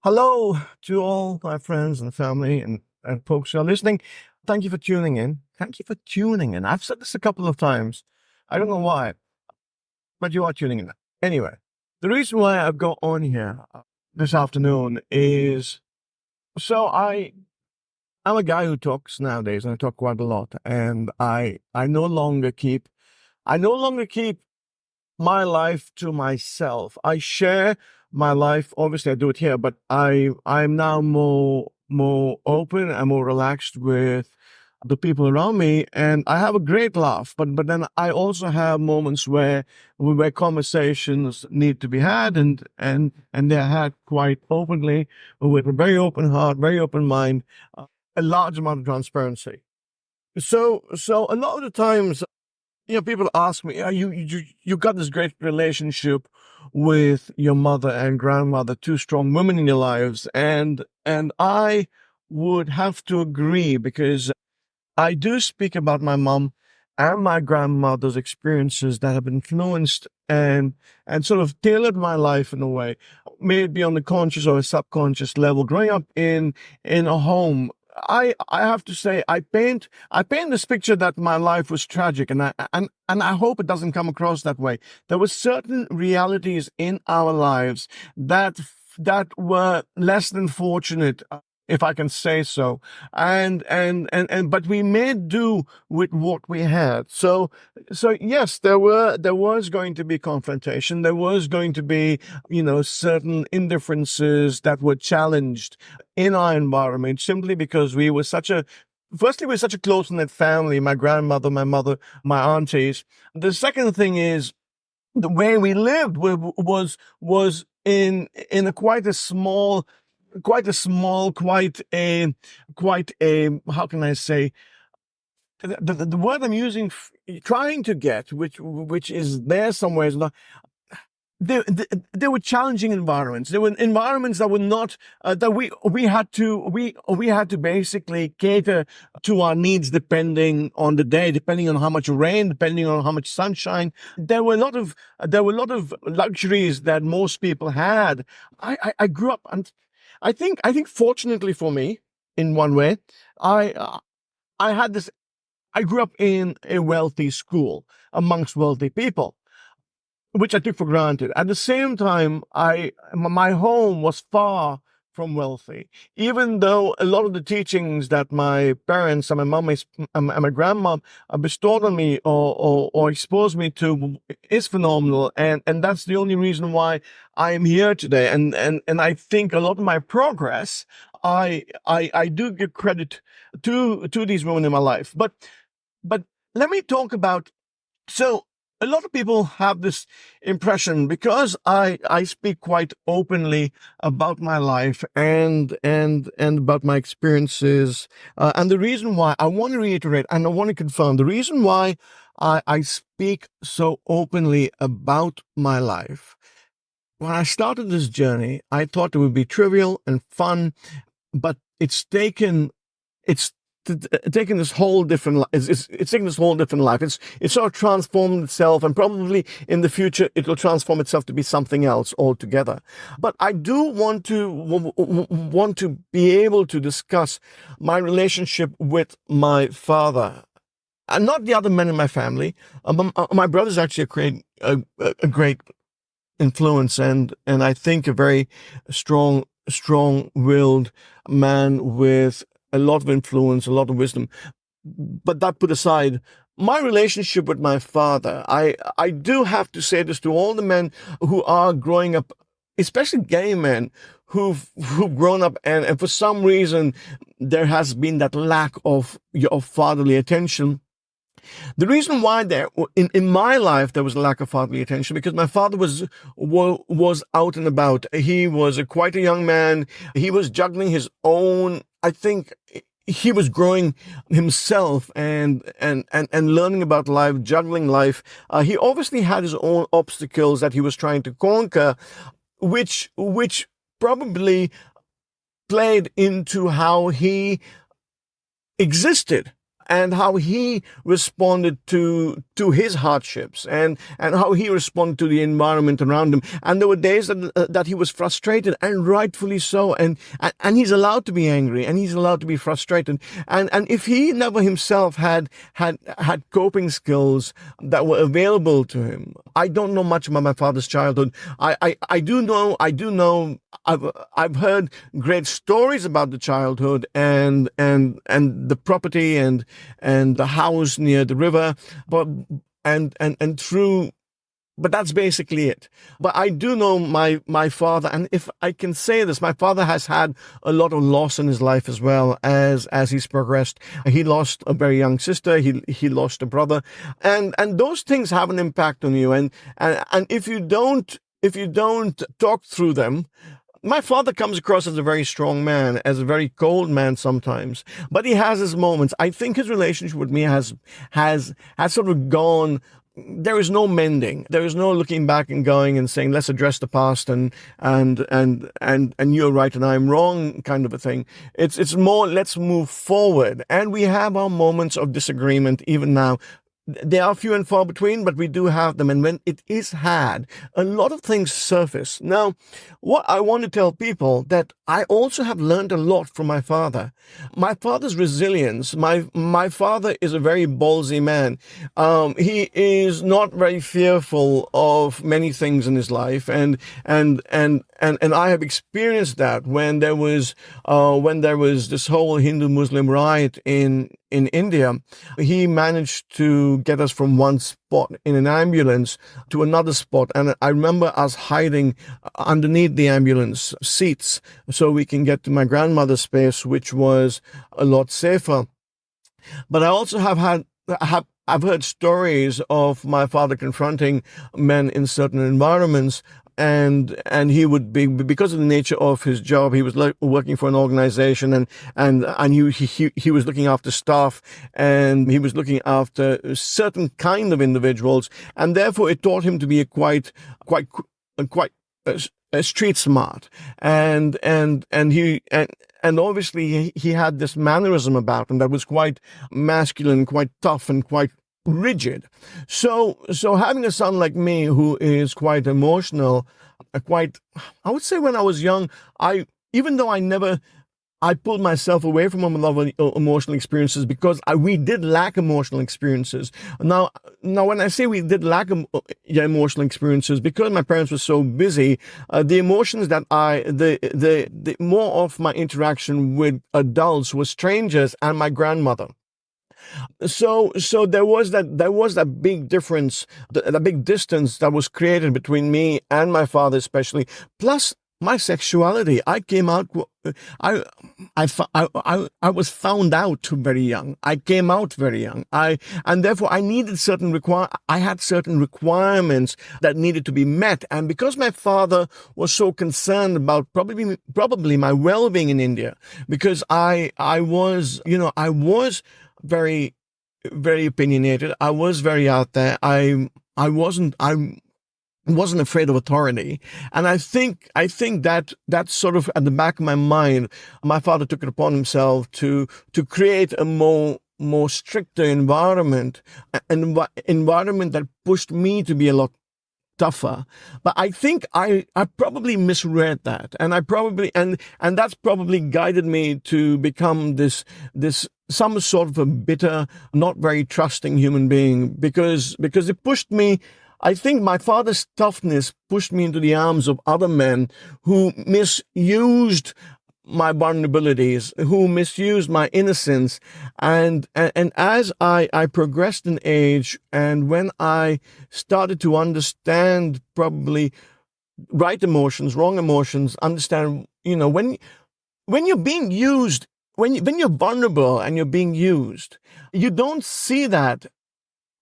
Hello to all my friends and family and folks who are listening. Thank you for tuning in. Thank you for tuning in. I've said this a couple of times. I don't know why, but you are tuning in. Anyway, the reason why I've got on here this afternoon is so I'm a guy who talks nowadays, and I talk quite a lot. And I no longer keep my life to myself. I share my life. Obviously, I do it here, but I'm now more open and more relaxed with the people around me, and I have a great laugh. But then I also have moments where conversations need to be had, and they're had quite openly, with a very open heart, very open mind, a large amount of transparency. So a lot of the times, people ask me, "Yeah, you got this great relationship with your mother and grandmother, two strong women in your lives," and I would have to agree, because I do speak about my mom and my grandmother's experiences that have influenced and sort of tailored my life in a way, may it be on the conscious or a subconscious level. Growing up in a home, I have to say, I paint this picture that my life was tragic, and I hope it doesn't come across that way. There were certain realities in our lives that were less than fortunate, if I can say so, and but we made do with what we had. So yes, there was going to be confrontation. There was going to be, certain indifferences that were challenged in our environment, simply because we were such a firstly, we're such a close knit family. My grandmother, my mother, my aunties. The second thing is, the way we lived was in a quite a, how can I say, the word I'm using, trying to get, which is there somewhere, is not. There were challenging environments. There were environments that were not, that we had to basically cater to our needs, depending on the day, depending on how much rain, depending on how much sunshine. There were a lot of luxuries that most people had. I grew up, and I think fortunately for me, in one way, I had this. I grew up in a wealthy school amongst wealthy people, which I took for granted. At the same time, my home was far from wealthy, even though a lot of the teachings that my parents and my mom and my grandma bestowed on me, or exposed me to, is phenomenal, and that's the only reason why I am here today. And I think a lot of my progress, I do give credit to these women in my life. But let me talk about, so a lot of people have this impression, because I speak quite openly about my life and about my experiences, and the reason why I want to reiterate and I want to confirm the reason why I speak so openly about my life. When I started this journey, I thought it would be trivial and fun, but it's taken this whole different it's taken this whole different life. It's sort of transformed itself, and probably in the future it will transform itself to be something else altogether. But I do want to be able to discuss my relationship with my father, and not the other men in my family. My brother's actually a great influence, and I think a very strong-willed man with a lot of influence, a lot of wisdom. But that put aside, my relationship with my father, I do have to say this to all the men who are growing up, especially gay men who've grown up, and for some reason there has been that lack of fatherly attention. The reason why in my life there was a lack of fatherly attention, because my father was out and about. He was quite a young man. He was juggling his own. I think he was growing himself, and learning about life, juggling life. He obviously had his own obstacles that he was trying to conquer, which probably played into how he existed. and how he responded to his hardships, and how he responded to the environment around him. And there were days that he was frustrated, and rightfully so. And he's allowed to be angry, and he's allowed to be frustrated. And if he never himself had coping skills that were available to him, I don't know much about my father's childhood. I do know. I've heard great stories about the childhood and the property and the house near the river, but that's basically it. But I do know my father, and if I can say this, my father has had a lot of loss in his life as well as he's progressed. He lost a very young sister. He lost a brother, and those things have an impact on you. And if you don't talk through them. My father comes across as a very strong man, as a very cold man sometimes, but he has his moments. I think his relationship with me has sort of gone. There is no mending. There is no looking back and going and saying, let's address the past and you're right and I'm wrong kind of a thing. It's more, let's move forward. And we have our moments of disagreement even now. They are few and far between, but we do have them. And when it is had, a lot of things surface. Now, what I want to tell people that I also have learned a lot from my father. My father's resilience. My father is a very ballsy man. He is not very fearful of many things in his life, and I have experienced that when there was this whole Hindu-Muslim riot in India. He managed to get us from one spot in an ambulance to another spot. And I remember us hiding underneath the ambulance seats so we can get to my grandmother's space, which was a lot safer. But I also I've heard stories of my father confronting men in certain environments. And he would be, because of the nature of his job, he was working for an organization, and he was looking after staff, and he was looking after a certain kind of individuals, and therefore it taught him to be quite street smart, and obviously he had this mannerism about him that was quite masculine, quite tough, and quite rigid. So having a son like me who is quite emotional, I would say when I was young, even though I pulled myself away from a lot of emotional experiences because we did lack emotional experiences. Now when I say we did lack emotional experiences, because my parents were so busy, the emotions that the more of my interaction with adults was strangers and my grandmother. So there was that big difference, the big distance that was created between me and my father, especially. Plus my sexuality. I came out. I was found out very young. I came out very young. And therefore I needed I had certain requirements that needed to be met. And because my father was so concerned about probably my well-being in India, because I was very, very opinionated. I was very out there. I wasn't afraid of authority. And I think that that's sort of at the back of my mind. My father took it upon himself to create a more stricter environment, an environment that pushed me to be a lot tougher. But I think I probably misread that, and and that's probably guided me to become this some sort of a bitter, not very trusting human being, because it pushed me. I think my father's toughness pushed me into the arms of other men who misused my vulnerabilities, who misused my innocence. And as I progressed in age, and when I started to understand probably right emotions, wrong emotions, understand, when you're being used, when you're vulnerable and you're being used, you don't see that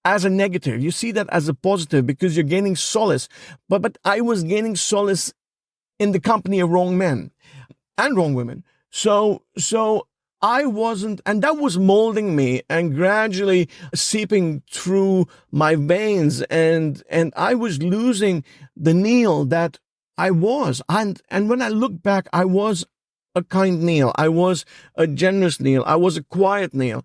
as a negative. You see that as a positive because you're gaining solace. But I was gaining solace in the company of wrong men and wrong women. So I wasn't, and that was molding me and gradually seeping through my veins, and I was losing the Neil that I was. And when I look back, I was a kind Neil. I was a generous Neil. I was a quiet Neil.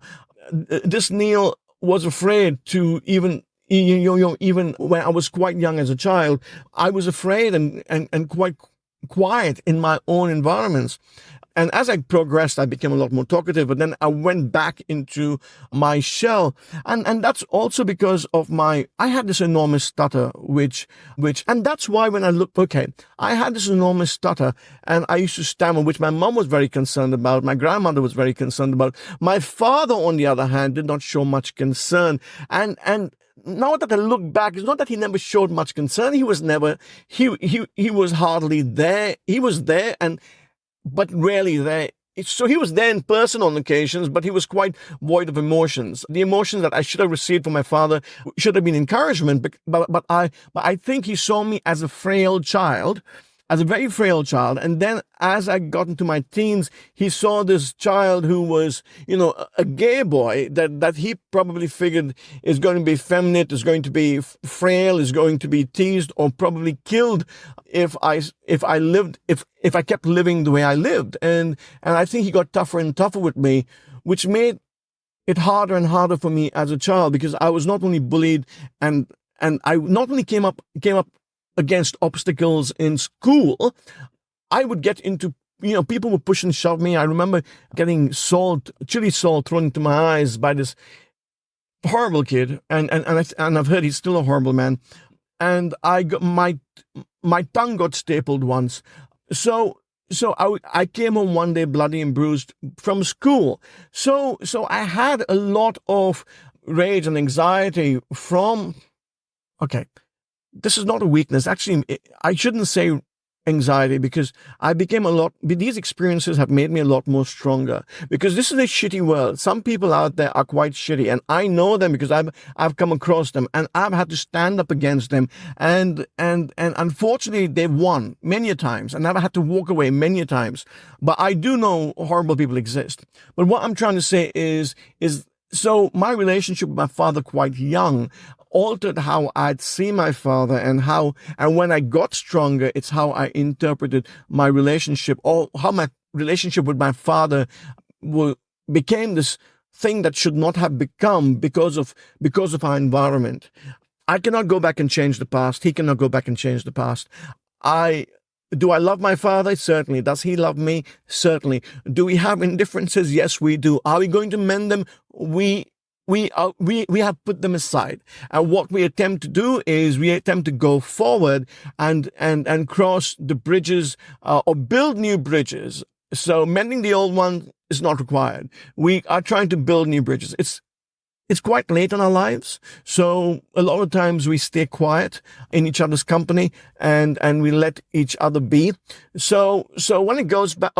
this Neil was afraid to even when I was quite young as a child, I was afraid and quite quiet in my own environments. And as I progressed, I became a lot more talkative, but then I went back into my shell. And that's also because of I had this enormous stutter, and that's why when I look, okay, I had this enormous stutter and I used to stammer, which my mom was very concerned about. My grandmother was very concerned about. My father, on the other hand, did not show much concern. And now that I look back, it's not that he never showed much concern. He was never, he was hardly there. He was there but rarely there. So he was there in person on occasions, but he was quite void of emotions. The emotions that I should have received from my father should have been encouragement, but I think he saw me as a frail child, as a very frail child. And then as I got into my teens, he saw this child who was, a gay boy that he probably figured is going to be effeminate, is going to be frail, is going to be teased or probably killed if I kept living the way I lived. And I think he got tougher and tougher with me, which made it harder and harder for me as a child, because I was not only bullied and I not only came up against obstacles in school, I would get into, people would push and shove me. I remember getting chili salt thrown into my eyes by this horrible kid. And I've heard he's still a horrible man. And I got my tongue got stapled once. So I came home one day bloody and bruised from school. So I had a lot of rage and anxiety from, okay, this is not a weakness. Actually, I shouldn't say anxiety, because these experiences have made me a lot more stronger, because this is a shitty world. Some people out there are quite shitty, and I know them because I've come across them, and I've had to stand up against them. And unfortunately, they've won many a times, and I've had to walk away many a times. But I do know horrible people exist. But what I'm trying to say is so my relationship with my father quite young altered how I'd see my father, and when I got stronger, it's how I interpreted my relationship, or how my relationship with my father became this thing that should not have become because of our environment. I cannot go back and change the past. He cannot go back and change the past. Do I love my father? Certainly. Does he love me? Certainly. Do we have indifferences? Yes, we do. Are we going to mend them? We have put them aside. And what we attempt to do is we attempt to go forward and cross the bridges, or build new bridges. So mending the old one is not required. We are trying to build new bridges. It's quite late in our lives, so a lot of times we stay quiet in each other's company and we let each other be. So when it goes back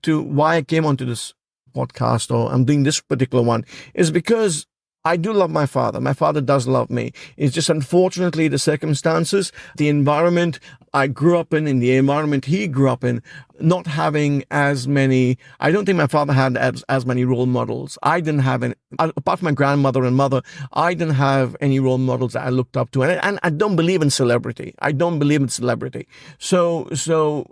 to why I came onto this podcast, or I'm doing this particular one, is because I do love my father. My father does love me. It's just unfortunately the circumstances, the environment I grew up in the environment he grew up in, not having as many. I don't think my father had as many role models. I didn't have any, apart from my grandmother and mother, I didn't have any role models that I looked up to. And I don't believe in celebrity. So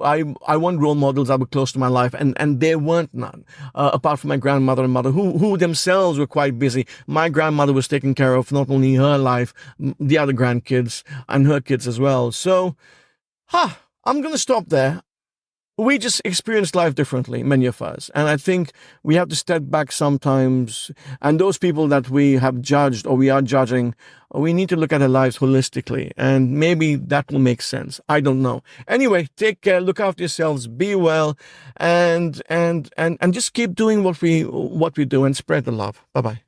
I want role models that were close to my life, and there weren't none, apart from my grandmother and mother, who themselves were quite busy. My grandmother was taking care of not only her life, the other grandkids and her kids as well. So, I'm going to stop there. We just experience life differently, many of us. And I think we have to step back sometimes. And those people that we have judged or we are judging, we need to look at our lives holistically. And maybe that will make sense. I don't know. Anyway, take care, look after yourselves, be well, and just keep doing what we do and spread the love. Bye-bye.